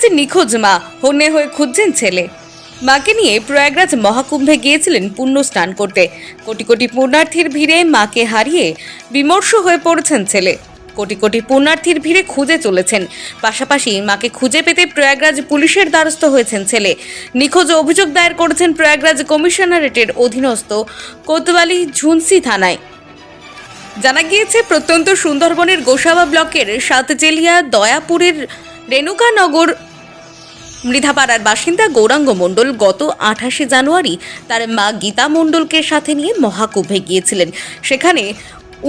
কাছে নিখোঁজ মা, হন্যে হয়ে খুঁজছেন ছেলে। মাকে নিয়ে প্রয়াগরাজ মহাকুম্ভে গিয়েছিলেন পুণ্য স্নান করতে। কোটি কোটি পুণ্যার্থীর ভিড়ে মাকে হারিয়ে বিমর্ষ হয়ে পড়েছেন ছেলে। কোটি কোটি পুণ্যার্থীর ভিড়ে খুঁজে চলেছেন, পাশাপাশি মাকে খুঁজে পেতে প্রয়াগরাজ পুলিশের দ্বারস্থ হয়েছেন ছেলে। নিখোঁজ অভিযোগ দায়ের করেছেন প্রয়াগরাজ কমিশনারেটের অধীনস্থ কোতওয়ালি ঝুনসি থানায়। জানা গিয়েছে, প্রত্যন্ত সুন্দরবনের গোসাবা ব্লকের সাতচেলিয়া দয়াপুরের রেণুকানগর মৃধাপাড়ার বাসিন্দা গৌরাঙ্গ মণ্ডল গত 28শে জানুয়ারি তার মা গীতা মণ্ডলকে সাথে নিয়ে মহাকুম্ভে গিয়েছিলেন। সেখানে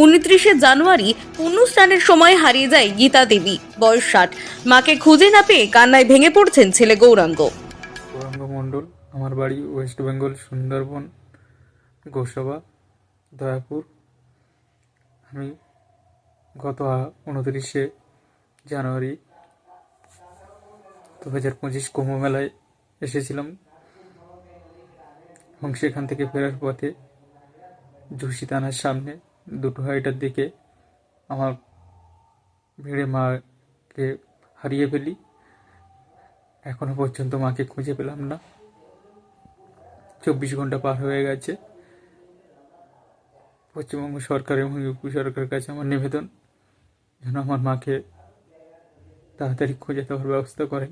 29শে জানুয়ারি পুণ্যস্নানের সময় হারিয়ে যায় গীতা দেবী, বয়স 60। মাকে খুঁজে না পেয়ে কান্নায় ভেঙে পড়ছেন ছেলে গৌরাঙ্গ। গৌরাঙ্গ মণ্ডল, আমার বাড়ি ওয়েস্ট বেঙ্গল, সুন্দরবন, গোসাবা, দয়াপুর। আমি গত 29শে জানুয়ারি 2025 কুম্ভ মেলায় এসেছিলাম এবং সেখান থেকে ফেরার পথে ঝুসি থানার সামনে 2:30টার দিকে আমার ভিড়ে মাকে হারিয়ে ফেলি। এখনো পর্যন্ত মাকে খুঁজে পেলাম না। 24 ঘন্টা পার হয়ে গেছে। পশ্চিমবঙ্গ সরকার এবং ইউপি সরকারের কাছে আমার নিবেদন, যেন আমার মাকে তাড়াতাড়ি খুঁজে দেওয়ার ব্যবস্থা করেন।